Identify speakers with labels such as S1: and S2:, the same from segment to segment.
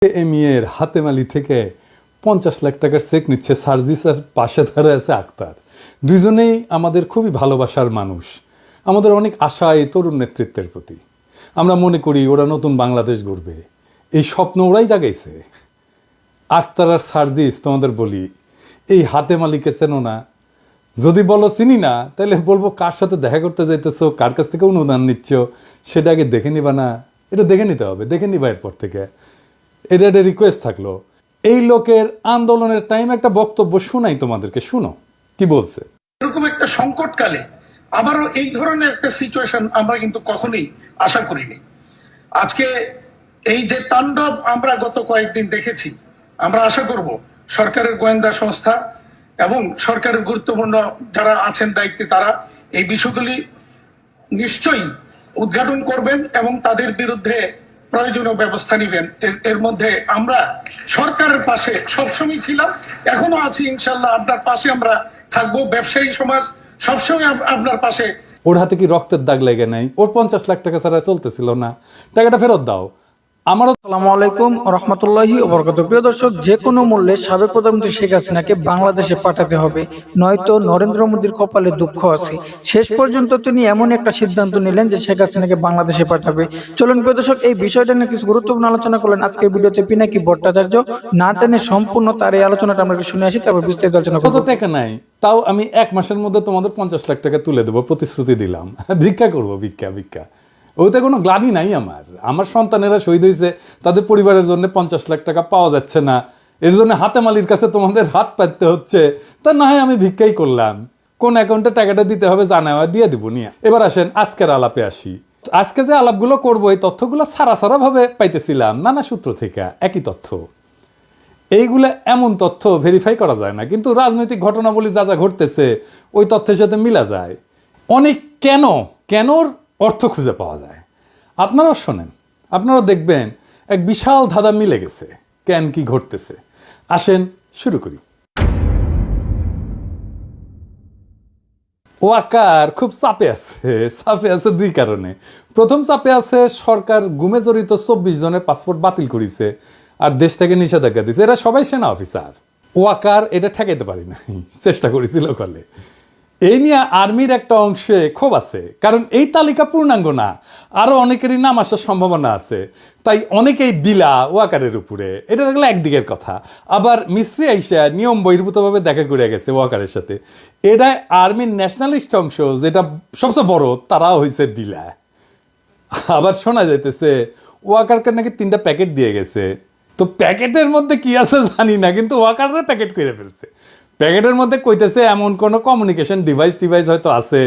S1: এমিএর হাতেমালি থেকে 50 লাখ টাকার চেক নিচ্ছে সার্জিসের পাশে ধরে আছে আক্তার। দুইজনেই আমাদের খুবই ভালোবাসার মানুষ, আমাদের অনেক আশা এই তরুণ নেতৃত্বের প্রতি। আমরা মনে করি ওরা নতুন বাংলাদেশ গড়বে, এই স্বপ্ন ওরাই জাগাইছে। আক্তার আর সার্জিস, তোমাদের বলি, এই হাতেমালিকে চেনো না? যদি বলো চিনি না, তাহলে বলবো কার সাথে দেখা করতে যাইতেছো, কার কাছ থেকে অনুদান নিচ্ছ, সেটা আগে দেখে নিবা না? এটা দেখে নিতে হবে, দেখে নিবা এরপর থেকে। এটা একটা রিকোয়েস্ট থাকলো, এই লোকের আন্দোলনের টাইম একটা বক্তব্য শোনাই তোমাদেরকে, শুনো কি বলছে।
S2: এরকম একটা সংকটকালে আবারও এই ধরনের একটা সিচুয়েশন আমরা কিন্তু কখনোই আশা করিনি। আজকে এই যে তাণ্ডব আমরা গত কয়েকদিন দেখেছি, আমরা আশা করব সরকারের গোয়েন্দা সংস্থা এবং সরকারের গুরুত্বপূর্ণ যারা আছেন দায়িত্বে, তারা এই বিষয়গুলি নিশ্চয়ই উদ্ঘাটন করবেন এবং তাদের বিরুদ্ধে প্রয়োজনীয় ব্যবস্থা নেবেন। এর মধ্যে আমরা সরকারের পাশে সবসময় ছিলাম, এখনো আছি, ইনশাল্লাহ আপনার পাশে আমরা থাকবো। ব্যবসায়ী সমাজ সবসময় আপনার পাশে।
S1: ওর হাতে কি রক্তের দাগ লেগে নাই? ওর 50 লাখ টাকা ছাড়া চলতেছিল না, টাকাটা ফেরত দাও। আমারও
S3: আসসালামু আলাইকুম রহমতুল্লাহি ওয়া বারাকাতুহু। প্রিয় দর্শক, যে কোনো মূল্যে সাবেক প্রধানমন্ত্রী শেখ হাসিনাকে বাংলাদেশে পাঠাতে হবে, নয়তো নরেন্দ্র মোদীর কপালে দুঃখ আছে। শেষ পর্যন্ত তিনি এমন একটা সিদ্ধান্ত নিলেন যে শেখ হাসিনাকে বাংলাদেশে পাঠাবে। চলুন প্রিয় দর্শক, এই বিষয়টা নিয়ে কিছু গুরুত্বপূর্ণ আলোচনা করলেন আজকের ভিডিওতে পিনাকি ভট্টাচার্য। না টেনে সম্পূর্ণ তার এই আলোচনাটা আমরা শুনে আসি, তারপর বিস্তারিত আলোচনা করব।
S1: কত টাকা নাই, তাও আমি 1 মাসের মধ্যে তোমাদের 50 লাখ টাকা তুলে দেবো, প্রতিশ্রুতি দিলাম। ভিক্ষা করবো, ভিক্ষা ভিক্ষা। ওতে কোনো গ্লানি নাই আমার সন্তানেরা শহীদ হয়েছে, তাদের পরিবারের জন্য 50 লাখ টাকা পাওয়া যাচ্ছে না, এর জন্য হাতেমালির কাছে তোমাদের হাত পাততে হচ্ছে। তা না হয় আমি ভিক্ষাই করলাম, কোন অ্যাকাউন্টে টাকাটা দিতে হবে জানা দিয়ে দিব নিয়ে। এবার আসেন আজকের আলাপে আসি। আজকে যে আলাপগুলো করবো, এই তথ্যগুলো সারা ভাবে পাইতেছিলাম নানা সূত্র থেকে, একই তথ্য। এইগুলা এমন তথ্য ভেরিফাই করা যায় না, কিন্তু রাজনৈতিক ঘটনাবলী যা যা ঘটতেছে ওই তথ্যের সাথে মিলা যায়। অনেক কেনর অর্থ খুঁজে পাওয়া যায়। আপনারাও শোনেন, আপনারাও দেখবেন এক বিশাল ধাঁধা মিলে গেছে কেন কি ঘটতেছে। আসেন শুরু করি। ওয়াকার খুব চাপে আছে 2 কারণে। প্রথম চাপে আছে, সরকার গুমে জড়িত 24 জনের পাসপোর্ট বাতিল করেছে আর দেশ থেকে নিষেধাজ্ঞা দিচ্ছে। এরা সবাই সেনা অফিসার। ওয়াকার এটা ঠেকাইতে পারি নাই, চেষ্টা করেছিল কলে। এই নিয়ে আর্মির একটা অংশে ক্ষোভ আছে, কারণ এই তালিকা পূর্ণাঙ্গ না, আরো অনেকেরই নাম আসার সম্ভাবনা আছে। তাই অনেকেই বিলা ওয়াকারের উপরে। এটা দেখলে একদিকের কথা। আবার মিস্ত্রি আইসা নিয়ম বহির্ভূতভাবে দেখা করে গেছে ওয়াকারের সাথে। এটা আর্মির ন্যাশনালিস্ট অংশ, যেটা সবচেয়ে বড়, তারাও হয়েছে বিলা। আবার শোনা যাইতেছে ওয়াকারকে নাকি 3টা প্যাকেট দিয়ে গেছে। তো প্যাকেটের মধ্যে কি আছে জানি না, কিন্তু ওয়াকারের প্যাকেট করে ফেলছে। প্যাকেটের মধ্যে কইতেছে এমন কোন কমিউনিকেশন ডিভাইস হয়তো আছে,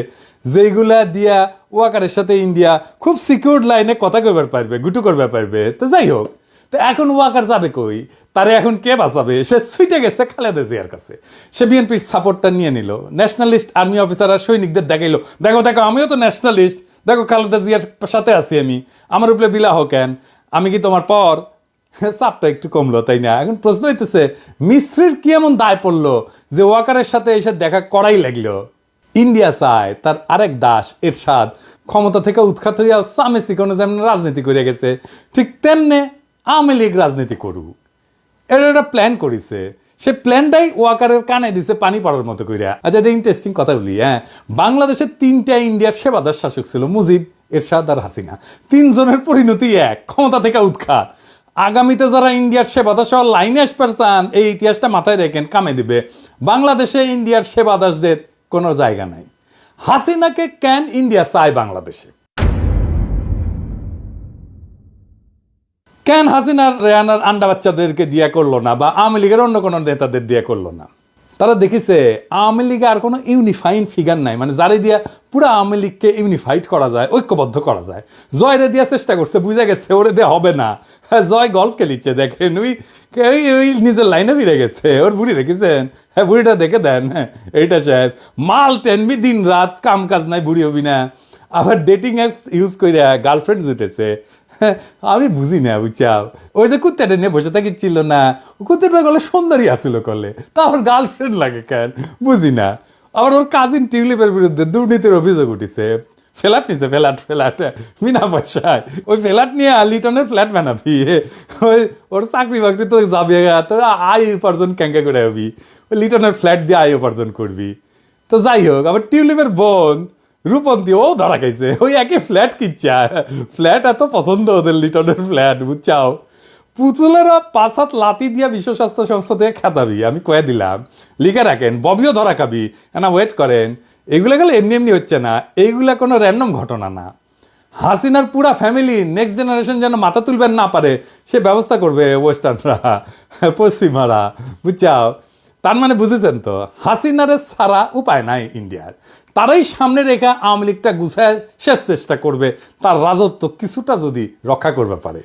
S1: যেগুলা দিয়া ওয়াকারের সাথে ইন্ডিয়া খুব সিকিউর লাইনে কথা কইবার পারবে, গুটু করবে পারবে। তো যাই হোক, তো এখন ওয়াকার যাবে কই? তারে এখন কে বাঁচাবে? সে ছুটে গেছে খালেদা জিয়ার কাছে। সে বিএনপির সাপোর্টটা নিয়ে নিল, ন্যাশনালিস্ট আর্মি অফিসার আর সৈনিকদের দেখাইলো, দেখো আমিও তো ন্যাশনালিস্ট, দেখো খালেদা জিয়ার সাথে আছি আমি, আমার উপরে বিলাহ কেন, আমি কি তোমার পর? চাপটা একটু কমলো, তাই না? এখন প্রশ্ন হইতেছে, মিস্ত্রির কি এমন দায় পড়লো যে ওয়াকারের সাথে এসে দেখা করাই লাগলো? ইন্ডিয়া চায় তার আরেক দাস এরশাদ ক্ষমতা থেকে উৎখাত হইয়া সামে সিকনে যেমন রাজনীতি করে গেছে, ঠিক তেমনি আওয়ামী লীগ রাজনীতি করুক। এর একটা প্ল্যান করেছে, সে প্ল্যানটাই ওয়াকারের কানে দিছে পানি পড়ার মতো কইরা। আচ্ছা, এটা ইন্টারেস্টিং কথা বলি। বাংলাদেশের 3টা ইন্ডিয়ার সেবাদার শাসক ছিল, মুজিব, এরশাদ আর হাসিনা। 3 জনের পরিণতি এক, ক্ষমতা থেকে উৎখাত। আগামীতে যারা ইন্ডিয়ার সেবাদাস লাইনে আসতে চান, এই ইতিহাসটা মাথায় রেখেন, কামে দিবে। বাংলাদেশে ইন্ডিয়ার সেবাদাসদের কোনো জায়গা নাই। হাসিনাকে কেন ইন্ডিয়া চায় বাংলাদেশে? কেন হাসিনার রেহানার আন্ডা বাচ্চাদেরকে দিয়া করলো না, বা আওয়ামী লীগের অন্য কোনো নেতাদের দিয়া করলো না? তারা দেখেছে আওয়ামী লীগে আর কোনো ইউনিফাইং ফিগার নাই, মানে যারে দিয়া পুরো আওয়ামী লীগকে ইউনিফাইড করা যায়, ঐক্যবদ্ধ করা যায়। জয়রে দিয়া চেষ্টা করছে, বুঝে গেছে ওরে দিয়ে হবে না। জয় গল্ফ খেলিচ্ছে, দেখেন ওই নিজের লাইনে ফিরে গেছে। ওর বুড়ি দেখেছেন? হ্যাঁ, বুড়িটা দেখে দেন। হ্যাঁ, এইটা সাহেব মাল টেনবি, দিন রাত কাম কাজ নাই, বুড়ি হবি না। আবার ডেটিং অ্যাপস ইউজ করে গার্লফ্রেন্ড জুটেছে। আমি বুঝি না, বুঝছাও, ওই যে কুত্তাটা নিয়ে বসে থাকিছিল না, কুত্তাটা গলে সুন্দরী আসিল কলে, তা আমার গার্লফ্রেন্ড লাগে কেন বুঝি না। আবার ওর কাজিন টিউলিপের বিরুদ্ধে দুর্নীতির অভিযোগ উঠেছে। ফ্ল্যাট নিছে, ফ্ল্যাট বিনা পয়সায়। ওই ফ্ল্যাট নিয়ে লিটনের ফ্ল্যাট বানাবি, ওই ওর চাকরি বাকরি তো যাবে, তো আয় উপার্জন ক্যাঙ্কা করে হবি, ওই লিটনের ফ্ল্যাট দিয়ে আয় উপার্জন করবি। তো যাই হোক, আবার টিউলিপের বোন রূপন্তী ও ধরা খাইছে, ওই একই ফ্ল্যাট কিচ্ছা, ফ্ল্যাট এত পছন্দ ওদের লিটনের ফ্ল্যাট, বুঝছাও। পুতুলেরা 5 হাত লাতি দিয়া বিশ্ব স্বাস্থ্য সংস্থা থেকে খেতাবি, আমি কয়ে দিলাম, লিখে রাখেন। ববিও ধরা খাবি না, ওয়েট করেন। এগুলো গেলে এমনি এমনি হচ্ছে না, এইগুলা কোনো র্যান্ডম ঘটনা না। হাসিনার পুরা ফ্যামিলি নেক্সট জেনারেশন যেন মাথা তুলবেন না পারে, সে ব্যবস্থা করবে ওয়েস্টার্নরা, পশ্চিমারা, বুঝছাও। তার মানে বুঝেছেন তো, হাসিনারে ছাড়া উপায় নাই ইন্ডিয়ার। তারাই সামনে রেখা আওয়ামী লীগটা গুছায় শেষ চেষ্টা করবে, তার রাজত্ব কিছুটা যদি রক্ষা করবে পারে।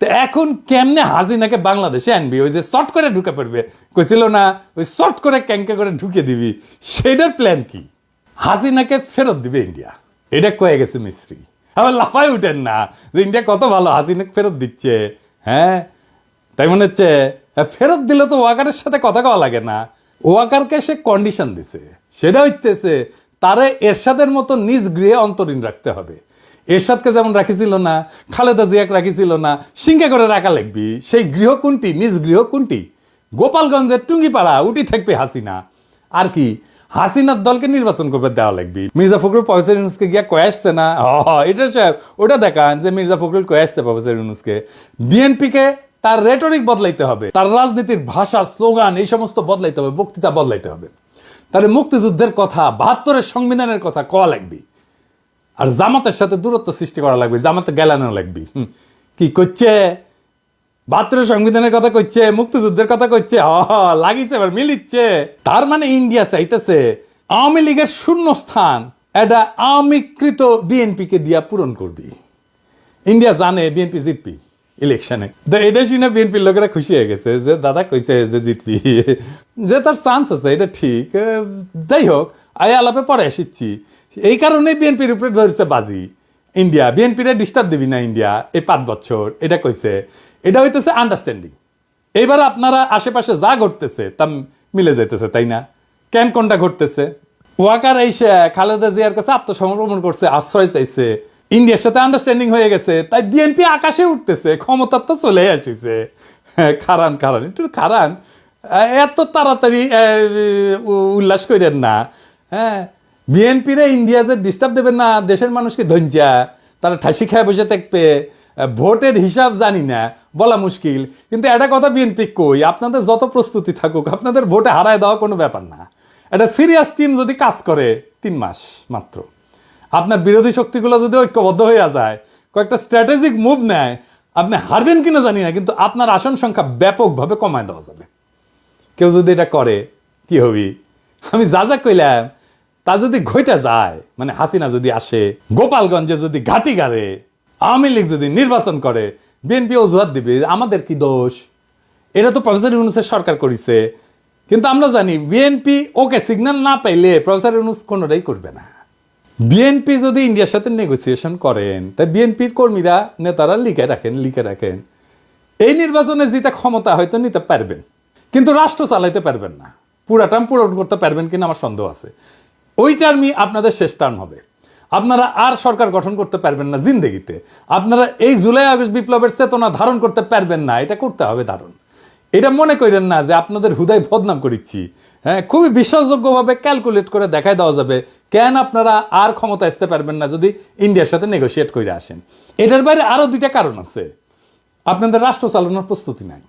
S1: তো এখন কেমনে হাসিনাকে বাংলাদেশে আনবি? ওই যে শর্ট করে ঢুকে পড়বে কইছিল না, ওই শর্ট করে ক্যাঙ্কা করে ঢুকে দিবি, সেটার প্ল্যান কি? হাসিনাকে ফেরত দিবে ইন্ডিয়া, এটা কয়ে গেছে মিস্ত্রি। আবার লাফায় উঠেন না যে ইন্ডিয়া কত ভালো, হাসিনাকে ফেরত দিচ্ছে। হ্যাঁ, তাই মনে হচ্ছে ফেরত দিলে তো ওয়াকারের সাথে কথা কওয়া লাগে না। ওয়াকারকে সে কন্ডিশন দিছে, সেটা হইতেছে তারে এরশাদের মতো নিজ গৃহে অন্তরীণ রাখতে হবে। এরশাদকে যেমন রাখিছিল না, খালেদা জিয়াকে রাখিছিল না, সিংহে করে রাখা লাগবি। সেই গৃহ কোনটি? নিজ গৃহ কোনটি? গোপালগঞ্জের টুঙ্গিপাড়া, উঠি থাকবে হাসিনা। আর কি, হাসিনার দলকে নির্বাচন করবে দেওয়া লাগবে। মির্জা ফখরুল প্রফেসর ইউনূসকে গিয়া কয়ে আসছে না, এটা সাহেব ওটা দেখান যে মির্জা ফখরুল কয়ে আসছে প্রফেসর ইউনূসকে। বিএনপিকে তার রেটরিক বদলাইতে হবে, তার রাজনীতির ভাষা, স্লোগান, এই সমস্ত বদলাইতে হবে, বক্তৃতা বদলাইতে হবে। তাহলে মুক্তিযুদ্ধের কথা, 72-এর সংবিধানের কথা কওয়া লাগবে। আর জামাতের সাথে দূরত্ব সৃষ্টি করা লাগবে, জামাতে গেলানো লাগবে। কি করছে? 72-এর সংবিধানের কথা কইছে, মুক্তিযুদ্ধের কথা কইছে, লাগিছে, এবার মিলিচ্ছে। তার মানে ইন্ডিয়া চাইতেছে আওয়ামী লীগের শূন্য স্থান এটা আওয়ামীকৃত বিএনপি কে দিয়া পূরণ করবি। ইন্ডিয়া জানে বিএনপি জিতবি ইলেকশনে, এটা শুনে বিএনপির লোকেরা খুশি হয়ে গেছে যে দাদা কইছে যে জিতবি, যে তার চান্স আছে, এটা ঠিক। যাই হোক, আয় আলাপে পরে এসেছি। এই কারণে বিএনপির উপরে ধরেছে বাজি ইন্ডিয়া, বিএনপির ডিস্টার্ব দিবি না ইন্ডিয়া এই 5 বছর, এটা কইছে। এটা হইতেছে আন্ডারস্ট্যান্ডিং। এইবার আপনারা আশেপাশে যা ঘটতেছে তা মিলে যাইতেছে, তাই না? কেন কোনটা ঘটতেছে? ওয়াকার এসে খালেদা জিয়ার কাছে আত্মসমর্পণ করছে, আশ্রয় চাইছে, ইন্ডিয়ার সাথে আন্ডারস্ট্যান্ডিং হয়ে গেছে, তাই বিএনপি আকাশে উঠতেছে, ক্ষমতার তো চলে আসিছে। খারান একটু খারান, এত তাড়াতাড়ি উল্লাস করেন না। হ্যাঁ, বিএনপিরে ইন্ডিয়া যে ডিস্টার্ব দেবেন না, দেশের মানুষকে ধঞ্জা, তারা ঠাসি খায় বসে থাকবে। ভোটের হিসাব জানি না, বলা মুশকিল, কিন্তু একটা কথা বিএনপি কই, আপনাদের যত প্রস্তুতি থাকুক, আপনাদের ভোটে হারায় দেওয়া কোনো ব্যাপার না। একটা সিরিয়াস টিম যদি কাজ করে 3 মাস মাত্র, আপনার বিরোধী শক্তিগুলো যদি ঐক্যবদ্ধ হয়ে যায়, কয়েকটা স্ট্র্যাটেজিক মুভ নেয়, আপনি হারবেন কিনা জানি না, কিন্তু আপনার আসন সংখ্যা ব্যাপকভাবে কমায় দেওয়া যাবে। কেউ যদি এটা করে কি হবি? আমি যা যা কইলাম তা যদি ঘইটা যায়, মানে হাসিনা যদি আসে, গোপালগঞ্জে যদি ঘাটি গাড়ে, আওয়ামী লীগ যদি নির্বাচন করে, বিএনপি অজুহাত দিবে আমাদের কি দোষ, এটা তো প্রফেসর ইউনূসের সরকার করেছে। কিন্তু আমরা জানি বিএনপি ওকে সিগন্যাল না পাইলে প্রফেসর ইউনূস কোনোটাই করবে না। বিএনপি যদি ইন্ডিয়ার সাথে নেগোসিয়েশন করেন, তাই বিএনপির কর্মীরা, নেতারা লিখে রাখেন এই নির্বাচনে জিতে ক্ষমতা হয়তো নিতে পারবেন, কিন্তু রাষ্ট্র চালাইতে পারবেন না। পুরা টার্ম পূরণ করতে পারবেন কিনা আমার সন্দেহ আছে। ওই টার্মই আপনাদের শেষ টার্ম হবে। আপনারা আর সরকার গঠন করতে পারবেন না জিন্দেগিতে। আপনারা এই জুলাই আগস্ট বিপ্লবের চেতনা ধারণ করতে পারবেন না, এটা করতে হবে ধারণ। এটা মনে করেন না যে আপনাদের হুদায় বদনাম করিচ্ছি। হ্যাঁ, খুবই বিশ্বাসযোগ্যভাবে ক্যালকুলেট করে দেখাই দেওয়া যাবে কেন আপনারা আর ক্ষমতা আসতে পারবেন না যদি ইন্ডিয়ার সাথে নেগোসিয়েট করে আসেন। এটার বাইরে আরো 2টা কারণ আছে। আপনাদের রাষ্ট্র চালানোর প্রস্তুতি নাই।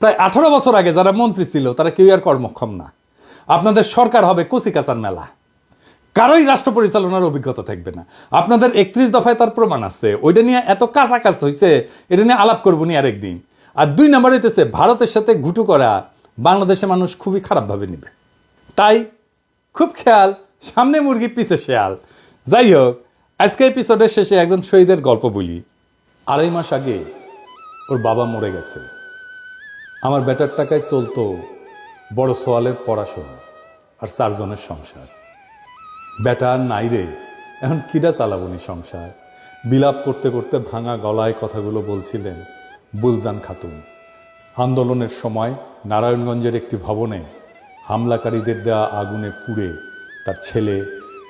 S1: প্রায় 18 বছর আগে যারা মন্ত্রী ছিল তারা কেউ আর কর্মক্ষম না। আপনাদের সরকার হবে কচিকাচার মেলা, কারোই রাষ্ট্র পরিচালনার অভিজ্ঞতা থাকবে না। আপনাদের 31 দফায় তার প্রমাণ আছে। ওইটা নিয়ে এত কাছাকাছ হয়েছে, এটা নিয়ে আলাপ করবো নি আরেকদিন। আর 2 নাম্বার হইতেছে, ভারতের সাথে ঘুটু করা বাংলাদেশের মানুষ খুবই খারাপভাবে নেবে। তাই খুব খেয়াল, সামনে মুরগি পিছে শেয়াল। যাই হোক, আজকে এপিসোডের শেষে একজন শহীদের গল্প বলি। 2.5 মাস আগে ওর বাবা মরে গেছে। আমার বেটার টাকায় চলতো বড় সোয়ালের পড়াশোনা আর 4 জনের সংসার। বেটা আর নাই রে, এখন কিডা চালাবনি সংসার। বিলাপ করতে করতে ভাঙা গলায় কথাগুলো বলছিলেন বুলজান খাতুন। আন্দোলনের সময় নারায়ণগঞ্জের একটি ভবনে হামলাকারীদের দেওয়া আগুনে পুড়ে তার ছেলে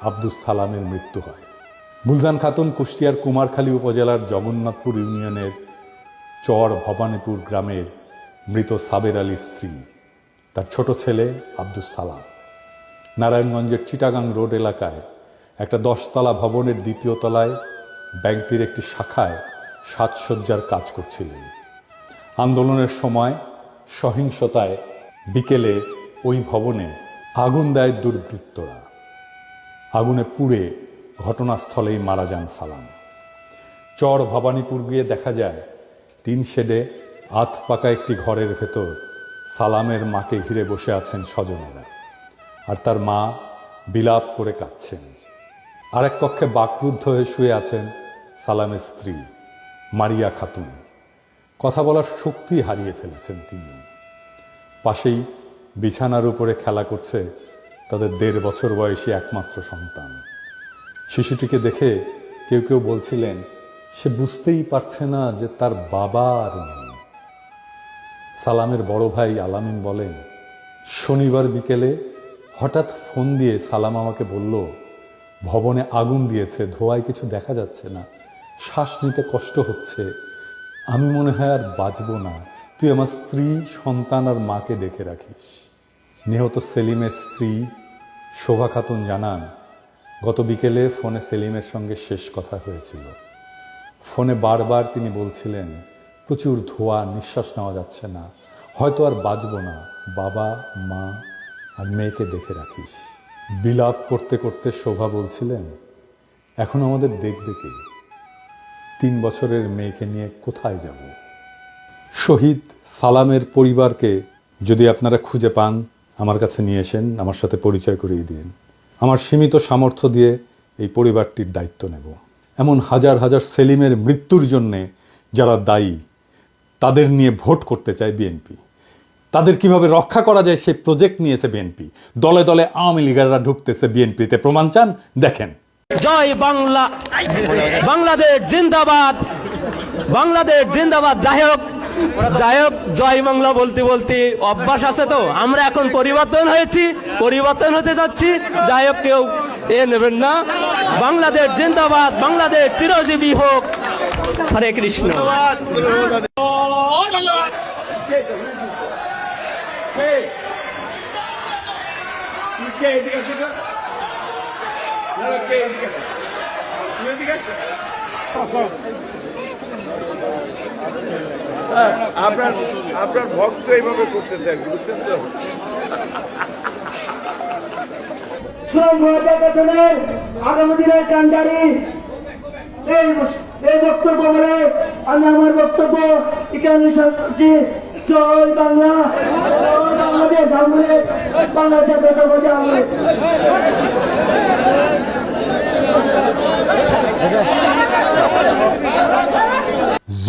S1: আব্দুস সালামের মৃত্যু হয়। গুলজান খাতুন কুষ্টিয়ার কুমারখালী উপজেলার জগন্নাথপুর ইউনিয়নের চর ভবানীপুর গ্রামের মৃত সাবের আলীর স্ত্রী, তার ছোট ছেলে আব্দুস সালাম নারায়ণগঞ্জের চিটাগাং রোড এলাকায় একটা 10তলা ভবনের 2য় তলায় ব্যাংকটির একটি শাখায় সাজসজ্জার কাজ করছিলেন। আন্দোলনের সময় সহিংসতায় বিকেলে ওই ভবনে আগুন দেয় দুর্বৃত্তরা। আগুনে পুড়ে ঘটনাস্থলেই মারা যান সালাম। চর ভবানীপুর গিয়ে দেখা যায় টিন শেডে আধ পাকা একটি ঘরের ভেতর সালামের মাকে ঘিরে বসে আছেন স্বজনেরা, আর তার মা বিলাপ করে কাঁদছেন। আরেক কক্ষে বাকরুদ্ধ হয়ে শুয়ে আছেন সালামের স্ত্রী মারিয়া খাতুন। কথা বলার শক্তি হারিয়ে ফেলেছেন তিনি। পাশেই বিছানার উপরে খেলা করছে তাদের 1.5 বছর বয়সী একমাত্র সন্তান। শিশুটিকে দেখে কেউ কেউ বলছিলেন সে বুঝতেই পারছে না যে তার বাবা আর নেই। সালামের বড় ভাই আলামিন বলেন, শনিবার বিকেলে হঠাৎ ফোন দিয়ে সালাম আমাকে বলল, ভবনে আগুন দিয়েছে, ধোঁয়ায় কিছু দেখা যাচ্ছে না, শ্বাস নিতে কষ্ট হচ্ছে, আমি মনে হয় আর বাঁচব না, তুই আমার স্ত্রী, সন্তান আর মাকে দেখে রাখিস। নিহত সেলিমের স্ত্রী শোভা খাতুন জানান, গত বিকেলে ফোনে সেলিমের সঙ্গে শেষ কথা হয়েছিল। ফোনে বারবার তিনি বলছিলেন, প্রচুর ধোঁয়া, নিঃশ্বাস নেওয়া যাচ্ছে না, হয়তো আর বাঁচব না, বাবা, মা আর মেয়েকে দেখে রাখিস। বিলাপ করতে করতে শোভা বলছিলেন, এখন আমাদের দেখবে কে? 3 বছরের মেয়েকে নিয়ে কোথায় যাব? শহীদ সালামের পরিবারকে যদি আপনারা খুঁজে পান, আমার কাছে নিয়ে এসেন, আমার সাথে পরিচয় করিয়ে দিন। আমার সীমিত সামর্থ্য দিয়ে এই পরিবারটির দায়িত্ব নেব। এমন হাজার হাজার সেলিমের মৃত্যুর জন্যে যারা দায়ী, তাদের নিয়ে ভোট করতে চায় বিএনপি। তাদের কিভাবে রক্ষা করা যায় সেই প্রজেক্ট নিয়েছে বিএনপি। দলে দলে আওয়ামী লীগাররা ঢুকতেছে বিএনপিতে, প্রমাণ চান? দেখেন।
S4: জয় বাংলা, বাংলাদেশ জিন্দাবাদ, বাংলাদেশ জিন্দাবাদ। যাই হোক জয় বাংলা বলতে বলতে অভ্যাস আছে, তো আমরা এখন পরিবর্তন হয়েছি, পরিবর্তন হতে যাচ্ছি। যাই হোক, কেউ নেবেন না। বাংলাদেশ জিন্দাবাদ, বাংলাদেশ চিরজীবী হোক। হরে কৃষ্ণ।
S5: আপনার ভক্ত এইভাবে করতেছে, বুঝছেন তো?
S6: আগামী দিনের কান্ডারি এই বক্তব্য বলে আমি আমার বক্তব্য এখানে শেষ করছি। জয় বাংলা, জয় বাংলাদেশ, বাংলাদেশের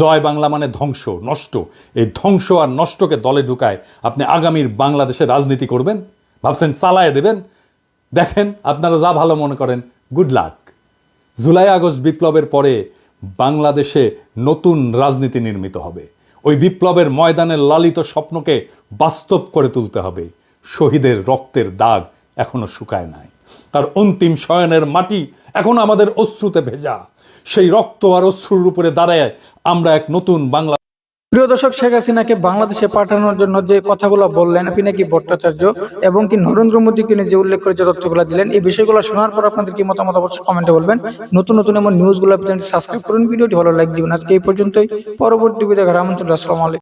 S1: জয় বাংলা মানে ধ্বংস, নষ্ট। এই ধ্বংস আর নষ্টকে দলে ঢুকায় আপনি আগামীর বাংলাদেশে রাজনীতি করবেন, ভাবছেন চালায় দেবেন? দেখেন, আপনারা যা ভালো মনে করেন, গুড লাক। জুলাই আগস্ট বিপ্লবের পরে বাংলাদেশে নতুন রাজনীতি নির্মিত হবে। ওই বিপ্লবের ময়দানের লালিত স্বপ্নকে বাস্তব করে তুলতে হবে। শহীদের রক্তের দাগ এখনো শুকায় নাই, তার অন্তিম শয়নের মাটি এখনো আমাদের অশ্রুতে ভেজা। সেই রক্ত আর অশ্রুর উপরে দাঁড়ায় আমরা এক নতুন বাংলা।
S3: প্রিয় দর্শক, শেখ হাসিনাকে বাংলাদেশে পাঠানোর জন্য যে কথাগুলো বললেন পিনাকি ভট্টাচার্য এবং কি নরেন্দ্র মোদীকে নিয়ে যে উল্লেখ করে যে তথ্যগুলো দিলেন, এই বিষয়গুলো শোনার পর আপনাদের কি মতামত অবশ্যই কমেন্টে বলবেন। নতুন নতুন এমন নিউজগুলো চ্যানেলটি সাবস্ক্রাইব করুন, ভিডিওটি ভালো লাইক দিবেন। আজকে এই পর্যন্তই, পরবর্তী ভিডিও দেখার আমন্ত্রণ। আসসালামু আলাইকুম।